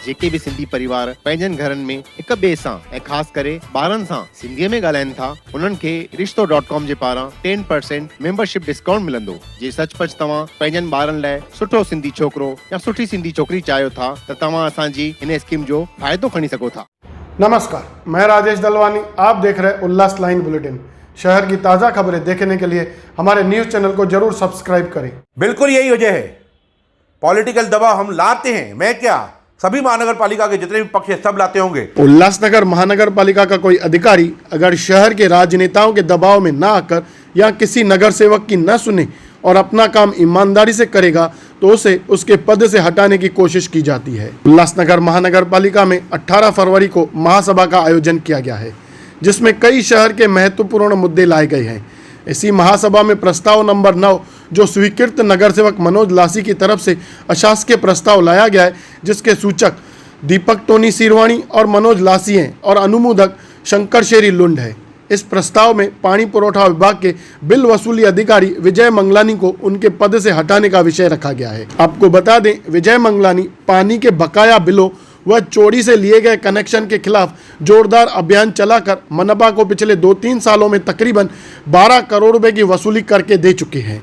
जेके भी सिंधी परिवार पंहिंजनि घरनि में हिक ॿिए सां ऐं ख़ासि करे ॿारनि सां सिंधीअ में ॻाल्हाइनि था, उन्हनि खे रिश्तो.com जे पारां 10% मेंबरशिप डिस्काउंट मिलंदो। जे सचपच तव्हां पंहिंजनि ॿारनि लाइ सुठो सिंधी छोकिरो या सुठी सिंधी छोकिरी चाहियो था त तव्हां असांजी हिन स्कीम जो फ़ाइदो खणी सघो था। नमस्कार, मैं राजेश दलवानी, आप देख रहे उल्लास लाइन बुलेटिन। शहर की ताज़ा खबरें देखने के लिए हमारे न्यूज़ चैनल को जरूर सब्सक्राइब करें। बिल्कुल यही वजह है, पॉलिटिकल दबाव हम लाते हैं। मैं क्या, सभी महानगर पालिका के जितने भी पक्ष है सब लाते होंगे। उल्लासनगर महानगर पालिका का कोई अधिकारी अगर शहर के राजनेताओं के दबाव में ना आकर या किसी नगर सेवक की न सुने और अपना काम ईमानदारी से करेगा तो उसे उसके पद से हटाने की कोशिश की जाती है। उल्लासनगर महानगर पालिका में 18 फरवरी को महासभा का आयोजन किया गया है, जिसमें कई शहर के महत्वपूर्ण मुद्दे लाए गए हैं। इसी महासभा में प्रस्ताव नंबर 9 जो स्वीकृत नगर सेवक मनोज लासी की तरफ से अशासकीय प्रस्ताव लाया गया है, जिसके सूचक दीपक टोनी सिरवाणी और मनोज लासी हैं और अनुमोदक शंकर शेरी लुंड है। इस प्रस्ताव में पानी पुरौठा विभाग के बिल वसूली अधिकारी विजय मंगलानी को उनके पद से हटाने का विषय रखा गया है। आपको बता दें, विजय मंगलानी पानी के बकाया बिलों व चोरी से लिए गए कनेक्शन के खिलाफ जोरदार अभियान चलाकर मनपा को पिछले 2-3 सालों में तकरीबन 12 करोड़ रुपए की वसूली करके दे चुके हैं।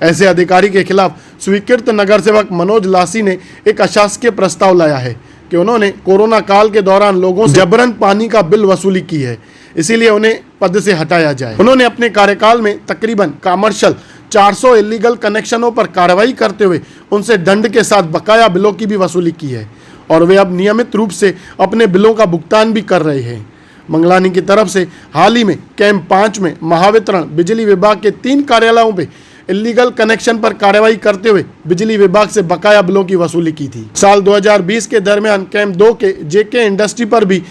ऐसे अधिकारी के खिलाफ स्वीकृत नगर सेवक मनोज लासी ने एक अशासकीय प्रस्ताव लाया है कि उन्होंने कोरोना काल के दौरान लोगों से जबरन पानी का बिल वसूली की है, इसीलिए उन्हें पद से हटाया जाए। उन्होंने अपने कार्यकाल में तकरीबन कमर्शियल 400 इलीगल कनेक्शनों पर कार्रवाई करते हुए उनसे दंड के साथ बकाया बिलों की भी वसूली की है और वे अब नियमित रूप से अपने बिलों का भुगतान भी कर रहे हैं। मंगलानी की तरफ से हाल ही में कैंप 5 में महावितरण बिजली विभाग के 3 कार्यालयों पे इलीगल कनेक्शन पर कार्रवाई करते हुए बिजली विभाग से बकाया बिलों की वसूली की थी। साल 2020 के दरमियान कैंप 2 के जेके इंडस्ट्री पर भी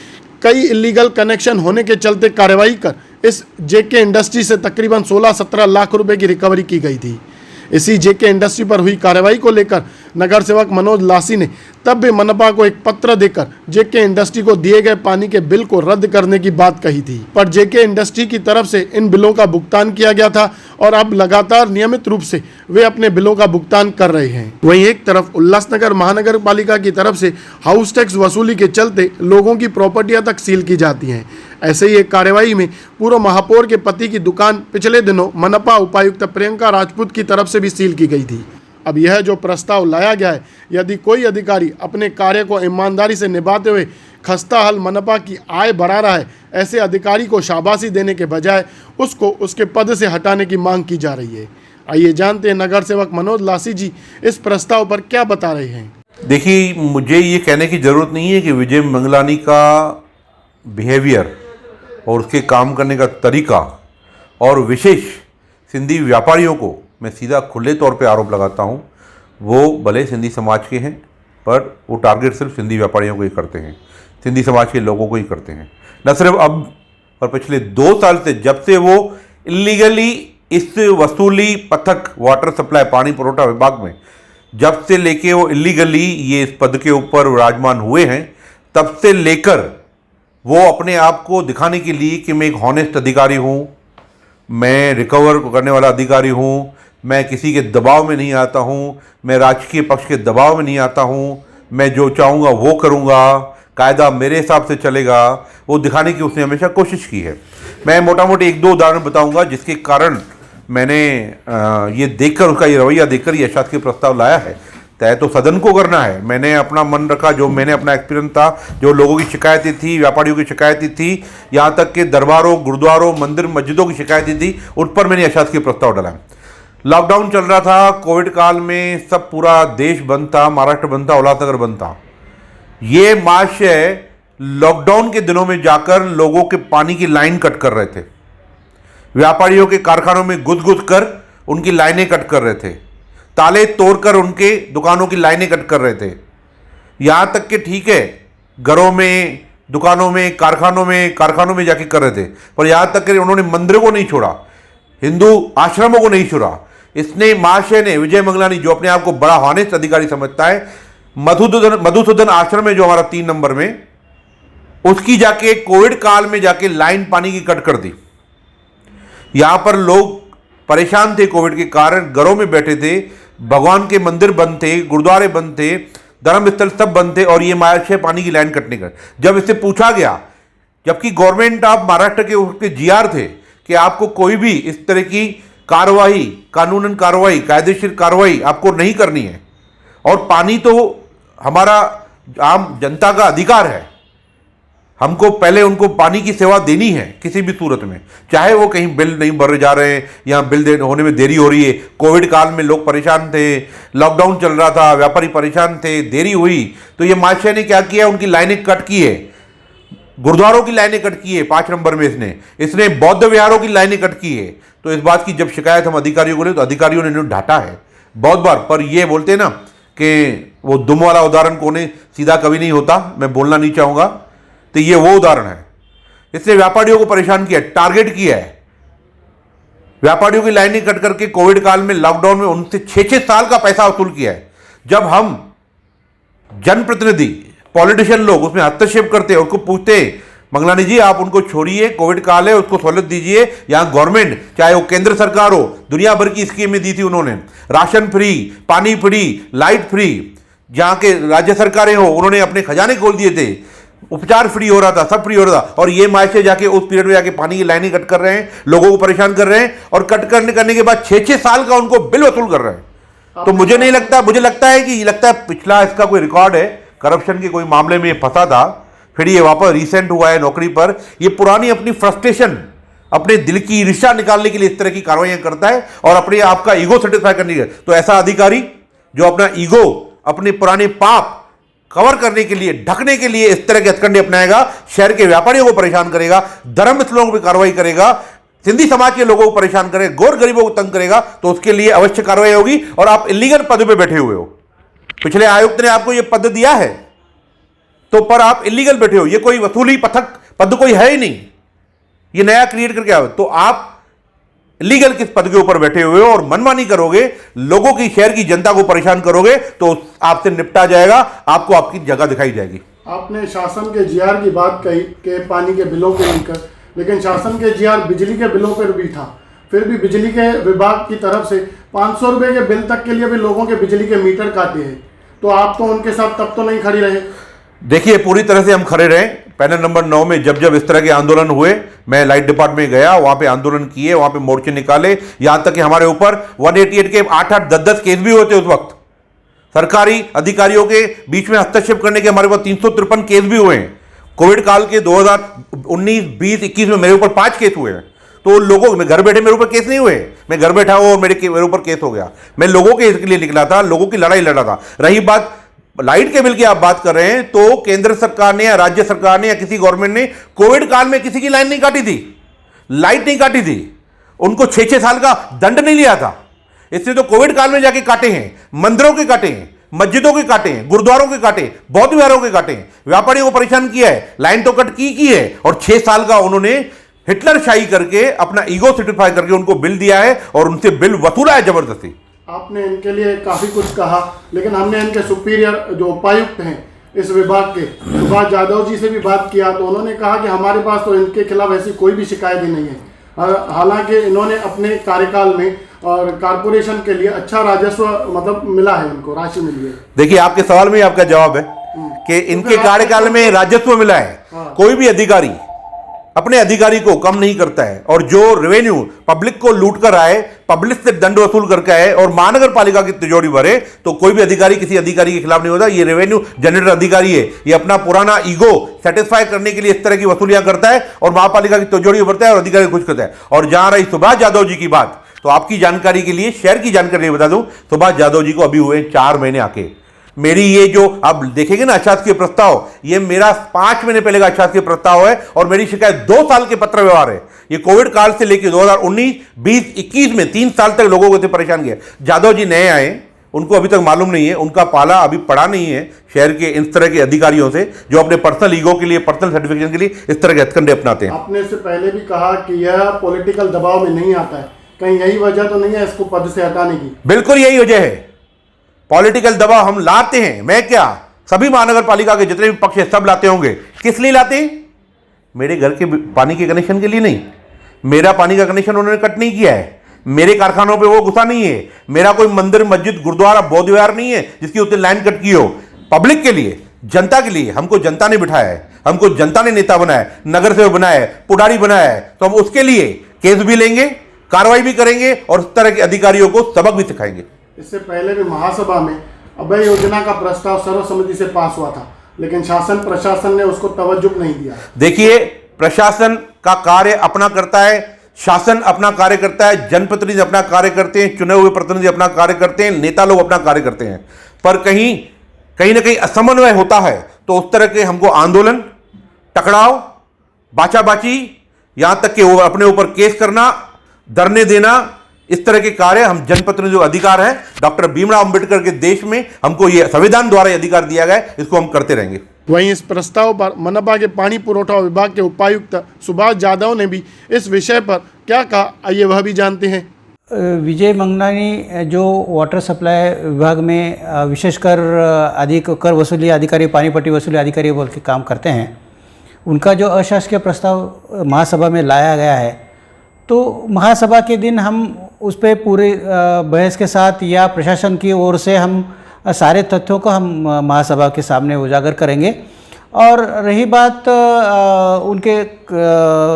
कई इलीगल कनेक्शन होने के चलते कार्रवाई कर इस जेके इंडस्ट्री से तकरीबन 16-17 लाख रुपए की रिकवरी की गई थी। इसी जेके इंडस्ट्री पर हुई कार्रवाई को लेकर नगर सेवक मनोज लासी ने तब भी मनपा को एक पत्र देकर जेके इंडस्ट्री को दिए गए पानी के बिल को रद्द करने की बात कही थी, पर जेके इंडस्ट्री की तरफ से इन बिलों का भुगतान किया गया था और अब लगातार नियमित रूप से वे अपने बिलों का भुगतान कर रहे हैं। वहीं एक तरफ उल्लासनगर महानगर पालिका की तरफ से हाउस टैक्स वसूली के चलते लोगों की प्रॉपर्टियां तक सील की जाती हैं। ऐसे ही एक कार्रवाई में पूर्व महापौर के पति की दुकान पिछले दिनों मनपा उपायुक्त प्रियंका राजपूत की तरफ से भी सील की गई थी। अब यह जो प्रस्ताव लाया गया है, यदि कोई अधिकारी अपने कार्य को ईमानदारी से निभाते हुए खस्ताहाल मनपा की आय बढ़ा रहा है, ऐसे अधिकारी को शाबाशी देने के बजाय उसको उसके पद से हटाने की मांग की जा रही है। आइए जानते हैं नगर सेवक मनोज लासी जी इस प्रस्ताव पर क्या बता रहे हैं। देखिए, मुझे ये कहने की ज़रूरत नहीं है कि विजय मंगलानी का बिहेवियर और उसके काम करने का तरीका और विशेष सिंधी व्यापारियों को मैं सीधा खुले तौर पे आरोप लगाता हूँ, वो भले सिंधी समाज के हैं पर वो टारगेट सिर्फ सिंधी व्यापारियों को ही करते हैं, सिंधी समाज के लोगों को ही करते हैं। न सिर्फ अब पर पिछले 2 साल से, जब से वो इलीगली इस वसूली पथक वाटर सप्लाई पानी पुरौठा विभाग में जब से लेके वो इलीगली ये इस पद के ऊपर विराजमान हुए हैं, तब से लेकर वो अपने आप को दिखाने के लिए कि मैं एक हॉनेस्ट अधिकारी हूँ, मैं रिकवर करने वाला अधिकारी हूँ, मैं किसी के दबाव में नहीं आता हूँ, मैं राजकीय पक्ष के दबाव में नहीं आता हूँ, मैं जो चाहूँगा वो करूँगा, कायदा मेरे हिसाब से चलेगा, वो दिखाने की उसने हमेशा कोशिश की है। मैं मोटा मोटी 1-2 उदाहरण बताऊँगा जिसके कारण मैंने ये देखकर, उसका ये रवैया देखकर ये अशासकीय प्रस्ताव लाया है। तय तो सदन को करना है, मैंने अपना मन रखा, जो मैंने अपना एक्सपीरियंस था, जो लोगों की शिकायतें थी, व्यापारियों की शिकायतें थी, यहाँ तक कि दरबारों, गुरुद्वारों, मंदिर मस्जिदों की शिकायतें थी, उन पर मैंने अशासकीय प्रस्ताव डाला। लॉकडाउन चल रहा था, कोविड काल में सब पूरा देश बंद था, महाराष्ट्र बंद था, उल्लासनगर बंद था। ये महाशय लॉकडाउन के दिनों में जाकर लोगों के पानी की लाइन कट कर रहे थे, व्यापारियों के कारखानों में घुस कर उनकी लाइनें कट कर रहे थे, ताले तोड़कर उनके दुकानों की लाइनें कट कर रहे थे। यहाँ तक कि ठीक है, घरों में, दुकानों में, कारखानों में जाके कर रहे थे, पर यहाँ तक कि उन्होंने मंदिरों को नहीं छोड़ा, हिंदू आश्रमों को नहीं छोड़ा। इसने महाशय ने, विजय मंगलानी, जो अपने आप को बड़ा हॉनेस्ट अधिकारी समझता है, मधुसूदन आश्रम में जो हमारा 3 नंबर में, उसकी जाके कोविड काल में जाके लाइन पानी की कट कर दी। यहां पर लोग परेशान थे कोविड के कारण, घरों में बैठे थे, भगवान के मंदिर बंद थे, गुरुद्वारे बंद थे, धर्म स्थल सब बंद थे और ये महाशय पानी की लाइन कटने का। जब इससे पूछा गया, जबकि गवर्नमेंट ऑफ महाराष्ट्र के उसके जीआर थे कि आपको कोई भी इस तरह की कार्रवाई, कानूनन कार्रवाई, कायदेशीर कार्रवाई आपको नहीं करनी है, और पानी तो हमारा आम जनता का अधिकार है, हमको पहले उनको पानी की सेवा देनी है किसी भी सूरत में, चाहे वो कहीं बिल नहीं भरे जा रहे हैं या बिल होने में देरी हो रही है। कोविड काल में लोग परेशान थे, लॉकडाउन चल रहा था, व्यापारी परेशान थे, देरी हुई, तो ये महाशय ने क्या किया, उनकी लाइनें कट की है, गुरुद्वारों की लाइनें कट की है 5 नंबर में, इसने बौद्ध विहारों की लाइनें कट की है। तो इस बात की जब शिकायत हम अधिकारियों को ले तो अधिकारियों ने इन्हें ढांटा है बहुत बार, पर ये बोलते हैं ना कि वो दुम वाला उदाहरण कोने सीधा कभी नहीं होता, मैं बोलना नहीं चाहूँगा, तो ये वो उदाहरण है। इसने व्यापारियों को परेशान किया, टारगेट किया है, व्यापारियों की लाइनें कट करके कोविड काल में, लॉकडाउन में उनसे 6-6 साल का पैसा वसूल किया है। जब हम जनप्रतिनिधि, पॉलिटिशियन लोग उसमें हस्तक्षेप करते हैं, उनको पूछते हैं मंगलानी जी आप उनको छोड़िए, कोविड काल है, उसको सहूलत दीजिए। यहाँ गवर्नमेंट, चाहे वो केंद्र सरकार हो, दुनिया भर की स्कीमें दी थी उन्होंने, राशन फ्री, पानी फ्री, लाइट फ्री, जहाँ के राज्य सरकारें हो उन्होंने अपने खजाने खोल दिए थे, उपचार फ्री हो रहा था, सब फ्री हो रहा था, और ये महाशय जाके उस पीरियड में जाके पानी की लाइनें कट कर रहे हैं, लोगों को परेशान कर रहे हैं, और कट करने के बाद 6-6 साल का उनको बिल वसूल कर रहे हैं। तो मुझे नहीं लगता, मुझे लगता है कि पिछला इसका कोई रिकॉर्ड है, करप्शन के कोई मामले में फंसा था, फिर ये वापस रिसेंट हुआ है नौकरी पर। ये पुरानी अपनी फ्रस्ट्रेशन, अपने दिल की ईर्ष्या निकालने के लिए इस तरह की कार्रवाइयां करता है और अपने आप का ईगो सेटिस्फाई करने के लिए। तो ऐसा अधिकारी जो अपना ईगो, अपने पुराने पाप कवर करने के लिए, ढकने के लिए इस तरह के हथकंडे अपनाएगा, शहर के व्यापारियों को परेशान करेगा, धर्म स्थलों पर कार्रवाई करेगा, सिंधी समाज के लोगों को परेशान करेगा, गौर गरीबों को तंग करेगा, तो उसके लिए अवश्य कार्रवाई होगी। और आप इलीगल पद पे बैठे हुए हो, पिछले आयुक्त ने आपको यह पद दिया है, तो पर आप इलीगल बैठे हो, ये कोई वसूली पद कोई है ही नहीं, ये नया क्रिएट करके आओ, तो आप इलीगल किस पद के ऊपर बैठे हुए हो और मनमानी करोगे, लोगों की, शहर की जनता को परेशान करोगे, तो आपसे निपटा जाएगा, आपको आपकी जगह दिखाई जाएगी। आपने शासन के जीआर की बात कही कि पानी के बिलों को लेकर, लेकिन शासन के जीआर बिजली के बिलों पर भी था, फिर भी बिजली के विभाग की तरफ से 500 रुपए के बिल तक के लिए भी लोगों के बिजली के मीटर काटे हैं, तो आप तो उनके साथ तब तो नहीं खड़ी रहे? देखिए, पूरी तरह से हम खड़े रहे। पैनल नंबर 9 में जब इस तरह के आंदोलन हुए, मैं लाइट डिपार्टमेंट में गया, वहां पे आंदोलन किए, वहां पे मोर्चे निकाले, यहां तक कि हमारे ऊपर 188 के 8-8, 10-10 केस भी होते उस वक्त। सरकारी अधिकारियों के बीच में हस्तक्षेप करने के हमारे ऊपर 353 केस भी हुए हैं। कोविड काल के 2019, 20, 21 में मेरे ऊपर 5 केस हुए हैं। तो लोगों में घर बैठे मेरे ऊपर केस नहीं हुए, मैं घर बैठा हूं और मेरे ऊपर केस हो गया। मैं लोगों के इसके लिए निकला था, लोगों की लड़ाई लड़ा था। रही बात लाइट के बिल की, आप बात कर रहे हैं, तो केंद्र सरकार ने या राज्य सरकार ने या किसी गवर्नमेंट ने कोविड काल में किसी की लाइन नहीं काटी थी, लाइट नहीं काटी थी, उनको 6-6 साल का दंड नहीं लिया था। इसने तो कोविड काल में जाके काटे हैं, मंदिरों के काटे हैं, मस्जिदों के काटे हैं, गुरुद्वारों के काटे, बौद्ध विहारों के काटे हैं, व्यापारियों को परेशान किया है, लाइन तो कट की है, और 6 साल का उन्होंने हिटलर शाही करके, अपना ईगो सेटिस्फाई करके उनको बिल दिया है और उनसे बिल वसूला है जबरदस्ती। आपने इनके लिए काफ़ी कुछ कहा, लेकिन हमने इनके सुपीरियर जो उपायुक्त हैं इस विभाग के, सुभाष यादव जी से भी बात किया, तो उन्होंने कहा कि हमारे पास तो इनके खिलाफ ऐसी कोई भी शिकायत ही नहीं है। हालांकि इन्होंने अपने कार्यकाल में और कारपोरेशन के लिए अच्छा राजस्व मतलब मिला है, इनको राशि मिली है। देखिए, आपके सवाल में आपका जवाब है कि इनके कार्यकाल में राजस्व मिला है। कोई भी अधिकारी अपने अधिकारी को कम नहीं करता है, और जो रेवेन्यू पब्लिक को लूट कर आए, पब्लिक से दंड वसूल करके आए और महानगर पालिका की तिजोरी भरे, तो कोई भी अधिकारी किसी अधिकारी के खिलाफ नहीं होता। ये रेवेन्यू जनरेटर अधिकारी है, ये अपना पुराना ईगो सेटिस्फाई करने के लिए इस तरह की वसूलियां करता है और महापालिका की तिजोरी भरता है और अधिकारी खुश करता है। और जहां रही सुभाष यादव जी की बात, तो आपकी जानकारी के लिए, शहर की जानकारी बता दूं, सुभाष यादव जी को अभी हुए 4 महीने आके। मेरी ये जो आप देखेंगे ना अशासकीय प्रस्ताव, ये मेरा 5 महीने पहले का अशासकीय प्रस्ताव है, और मेरी शिकायत 2 साल के पत्र व्यवहार है। ये कोविड काल से लेकर 2019, 20, 21 में 3 साल तक लोगों को परेशान किया। यादव जी नए आए, उनको अभी तक मालूम नहीं है, उनका पाला अभी पड़ा नहीं है शहर के इस तरह के अधिकारियों से, जो अपने पर्सनल ईगो के लिए, पर्सनल सर्टिफिकेशन के लिए इस तरह के हथकंडे अपनाते हैं। आपने इससे पहले भी कहा कि यह पॉलिटिकल दबाव में नहीं आता है, कहीं यही वजह तो नहीं है इसको पद से हटाने की? बिल्कुल यही वजह है। पॉलिटिकल दबाव हम लाते हैं, मैं क्या, सभी महानगर पालिका के जितने भी पक्ष है सब लाते होंगे। किस लिए लाते हैं? मेरे घर के पानी के कनेक्शन के लिए नहीं। मेरा पानी का कनेक्शन उन्होंने कट नहीं किया है, मेरे कारखानों पे वो गुस्सा नहीं है, मेरा कोई मंदिर, मस्जिद, गुरुद्वारा, बौद्ध विहार नहीं है जिसकी उतनी लाइन कट की हो। पब्लिक के लिए, जनता के लिए। हमको जनता ने बिठाया है, हमको जनता ने नेता बनाया है, नगर सेवक बनाया है, पुडारी बनाया है, तो हम उसके लिए केस भी लेंगे, कार्रवाई भी करेंगे और उस तरह के अधिकारियों को सबक भी सिखाएंगे। इससे पहले भी महासभा में अभय योजना का प्रस्ताव सर्वसम्मति से पास हुआ था, लेकिन शासन प्रशासन ने उसको तवज्जो नहीं दिया। देखिए, प्रशासन का कार्य अपना करता है, शासन अपना कार्य करता है, जनप्रतिनिधि अपना कार्य करते हैं, चुने हुए प्रतिनिधि अपना कार्य करते हैं, नेता लोग अपना कार्य करते हैं, पर कहीं ना कहीं असमन्वय होता है तो उस तरह के हमको आंदोलन, टकराव, बाचाबाची, यहां तक कि वो अपने ऊपर केस करना, धरने देना, इस तरह के कार्य हम जनप्रतिनिधि जो अधिकार है डॉक्टर भीमराव अंबेडकर के देश में हमको ये संविधान द्वारा अधिकार दिया गया है, इसको हम करते रहेंगे। वहीं इस प्रस्ताव पर मनपा के पानी पुरवठा विभाग के उपायुक्त सुभाष यादव ने भी इस विषय पर क्या कहा, आइए वह भी जानते हैं। विजय मंगलानी जो वाटर सप्लाई विभाग में विशेषकर अधिक कर वसूली अधिकारी, पानी पट्टी वसूली अधिकारी बोल के काम करते हैं, उनका जो अशासकीय प्रस्ताव महासभा में लाया गया है, तो महासभा के दिन हम उस पर पूरे बहस के साथ या प्रशासन की ओर से हम सारे तथ्यों को हम महासभा के सामने उजागर करेंगे। और रही बात उनके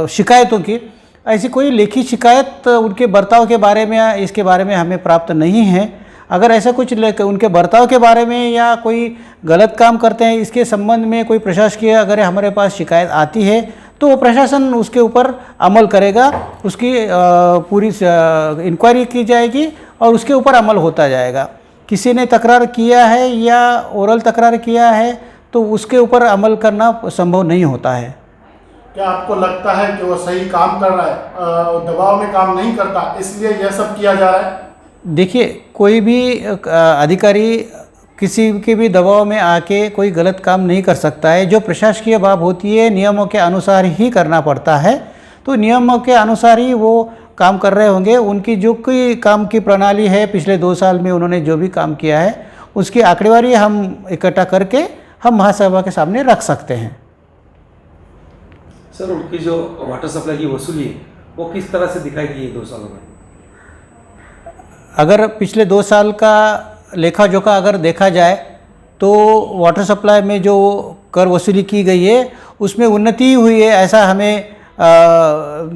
शिकायतों की, ऐसी कोई लिखित शिकायत उनके बर्ताव के बारे में या इसके बारे में हमें प्राप्त नहीं है। अगर ऐसा कुछ उनके बर्ताव के बारे में या कोई गलत काम करते हैं इसके संबंध में कोई प्रशासकीय अगर हमारे पास शिकायत आती है तो वो प्रशासन उसके ऊपर अमल करेगा, उसकी पूरी इंक्वायरी की जाएगी और उसके ऊपर अमल होता जाएगा। किसी ने तकरार किया है या ओरल तकरार किया है तो उसके ऊपर अमल करना संभव नहीं होता है। क्या आपको लगता है कि वो सही काम कर रहा है, दबाव में काम नहीं करता, इसलिए यह सब किया जा रहा है? देखिए, कोई भी अधिकारी किसी के भी दबाव में आके कोई गलत काम नहीं कर सकता है। जो प्रशासकीय बात होती है नियमों के अनुसार ही करना पड़ता है, तो नियमों के अनुसार ही वो काम कर रहे होंगे। उनकी जो कोई काम की प्रणाली है, पिछले 2 साल में उन्होंने जो भी काम किया है उसकी आंकड़ेवारी हम इकट्ठा करके हम महासभा के सामने रख सकते हैं। सर, उनकी जो वाटर सप्लाई की वसूली है वो किस तरह से दिखाई दी है 2 सालों में? अगर पिछले 2 साल का लेखा जोखा अगर देखा जाए तो वाटर सप्लाई में जो कर वसूली की गई है उसमें उन्नति हुई है, ऐसा हमें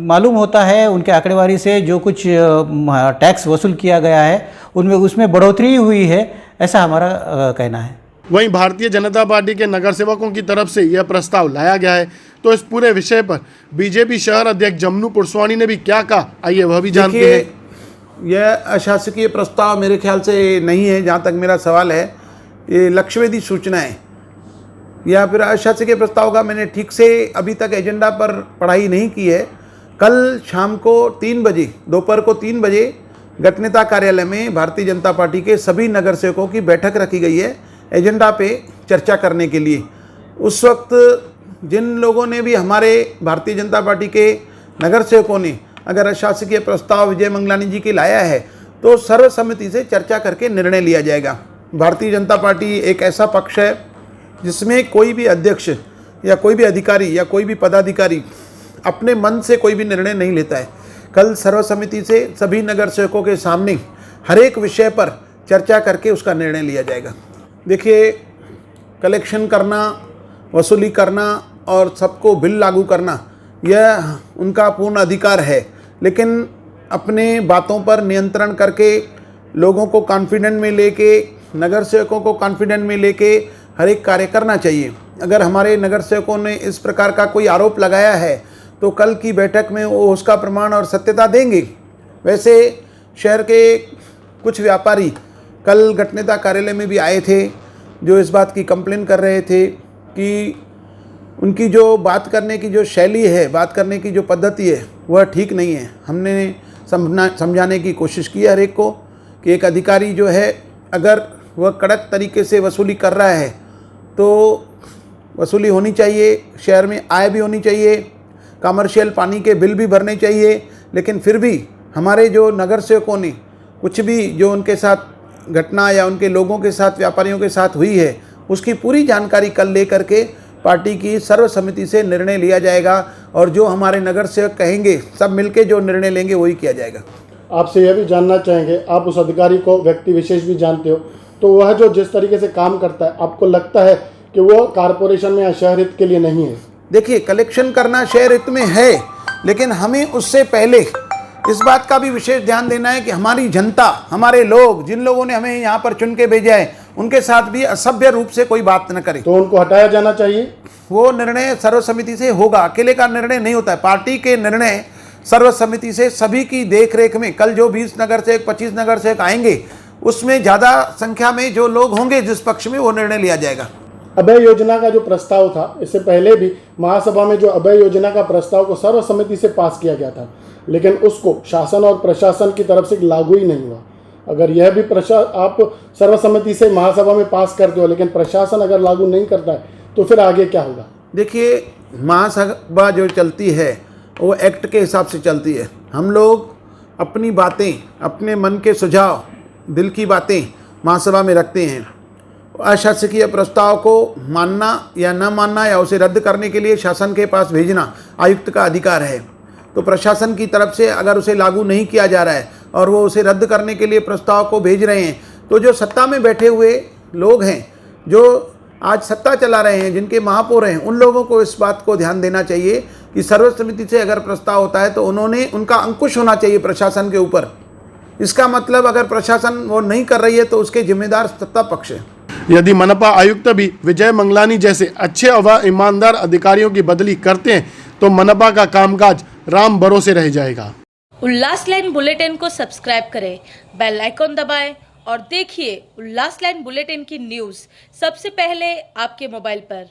मालूम होता है। उनके आंकड़ेवारी से जो कुछ टैक्स वसूल किया गया है उनमें उसमें बढ़ोतरी हुई है, ऐसा हमारा कहना है। वहीं भारतीय जनता पार्टी के नगर सेवकों की तरफ से यह प्रस्ताव लाया गया है, तो इस पूरे विषय पर बीजेपी शहर अध्यक्ष जमनू पुरस्वानी ने भी क्या कहा, आइए वह भी जानते हैं। यह अशासकीय प्रस्ताव मेरे ख्याल से नहीं है, जहाँ तक मेरा सवाल है। ये लक्ष्यवेधी सूचनाएं या फिर अशासकीय प्रस्ताव का मैंने ठीक से अभी तक एजेंडा पर पढ़ाई नहीं की है। कल शाम को 3 बजे, दोपहर को 3 बजे गठनेता कार्यालय में भारतीय जनता पार्टी के सभी नगर सेवकों की बैठक रखी गई है एजेंडा पे चर्चा करने के लिए। उस वक्त जिन लोगों ने भी, हमारे भारतीय जनता पार्टी के नगर सेवकों ने अगर अशासकीय प्रस्ताव विजय मंगलानी जी की लाया है तो सर्वसम्मति से चर्चा करके निर्णय लिया जाएगा। भारतीय जनता पार्टी एक ऐसा पक्ष है जिसमें कोई भी अध्यक्ष या कोई भी अधिकारी या कोई भी पदाधिकारी अपने मन से कोई भी निर्णय नहीं लेता है। कल सर्वसम्मति से सभी नगर सेवकों के सामने हर एक विषय पर चर्चा करके उसका निर्णय लिया जाएगा। देखिए, कलेक्शन करना, वसूली करना और सबको बिल लागू करना यह उनका पूर्ण अधिकार है, लेकिन अपने बातों पर नियंत्रण करके लोगों को कॉन्फिडेंट में लेके, नगर सेवकों को कॉन्फिडेंट में लेके हर एक कार्य करना चाहिए। अगर हमारे नगर सेवकों ने इस प्रकार का कोई आरोप लगाया है तो कल की बैठक में वो उसका प्रमाण और सत्यता देंगे। वैसे शहर के कुछ व्यापारी कल गठनेता कार्यालय में भी आए थे जो इस बात की कंप्लेन कर रहे थे कि उनकी जो बात करने की जो शैली है, बात करने की जो पद्धति है वह ठीक नहीं है। हमने समझाने की कोशिश की हर एक को कि एक अधिकारी जो है अगर वह कड़क तरीके से वसूली कर रहा है तो वसूली होनी चाहिए, शहर में आय भी होनी चाहिए, कमर्शियल पानी के बिल भी भरने चाहिए, लेकिन फिर भी हमारे जो नगर सेवकों ने कुछ भी जो उनके साथ घटना या उनके लोगों के साथ, व्यापारियों के साथ हुई है उसकी पूरी जानकारी कल लेकर के पार्टी की सर्वसम्मति से निर्णय लिया जाएगा और जो हमारे नगर सेवक कहेंगे सब मिलके जो निर्णय लेंगे वही किया जाएगा। आपसे यह भी जानना चाहेंगे, आप उस अधिकारी को व्यक्ति विशेष भी जानते हो, तो वह जो जिस तरीके से काम करता है, आपको लगता है कि वो कारपोरेशन में या शहर हित के लिए नहीं है? देखिए, कलेक्शन करना शहर हित में है, लेकिन हमें उससे पहले इस बात का भी विशेष ध्यान देना है कि हमारी जनता, हमारे लोग, जिन लोगों ने हमें यहाँ पर चुन के भेजा है, उनके साथ भी असभ्य रूप से कोई बात न करे। तो उनको हटाया जाना चाहिए। वो निर्णय सर्वसम्मति से होगा, अकेले का निर्णय नहीं होता है। पार्टी के निर्णय सर्वसम्मति से सभी की देख रेख में, कल जो 20 नगर से 25 नगर से आएंगे, उसमें ज़्यादा संख्या में जो लोग होंगे जिस पक्ष में, वो निर्णय लिया जाएगा। अभय योजना का जो प्रस्ताव था, इससे पहले भी महासभा में जो अभय योजना का प्रस्ताव को सर्वसम्मति से पास किया गया था, लेकिन उसको शासन और प्रशासन की तरफ से लागू ही नहीं हुआ। अगर यह भी आप सर्वसम्मति से महासभा में पास करते हो, लेकिन प्रशासन अगर लागू नहीं करता है, तो फिर आगे क्या होगा? देखिए, महासभा जो चलती है वो एक्ट के हिसाब से चलती है। हम लोग अपनी बातें, अपने मन के सुझाव, दिल की बातें महासभा में रखते हैं। अशासकीय प्रस्ताव को मानना या न मानना या उसे रद्द करने के लिए शासन के पास भेजना आयुक्त का अधिकार है। तो प्रशासन की तरफ से अगर उसे लागू नहीं किया जा रहा है और वो उसे रद्द करने के लिए प्रस्ताव को भेज रहे हैं, तो जो सत्ता में बैठे हुए लोग हैं, जो आज सत्ता चला रहे हैं, जिनके महापौर हैं, उन लोगों को इस बात को ध्यान देना चाहिए कि सर्वसम्मति से अगर प्रस्ताव होता है तो उनका अंकुश होना चाहिए प्रशासन के ऊपर। इसका मतलब अगर प्रशासन वो नहीं कर रही है तो उसके जिम्मेदार सत्ता पक्ष है। यदि मनपा आयुक्त भी विजय मंगलानी जैसे अच्छे व ईमानदार अधिकारियों की बदली करते हैं, तो मनपा का कामकाज राम भरोसे रह जाएगा। उल्लास लाइन बुलेटिन को सब्सक्राइब करें, बेल आइकॉन दबाएं और देखिए उल्लास लाइन बुलेटिन की न्यूज़ सबसे पहले आपके मोबाइल पर।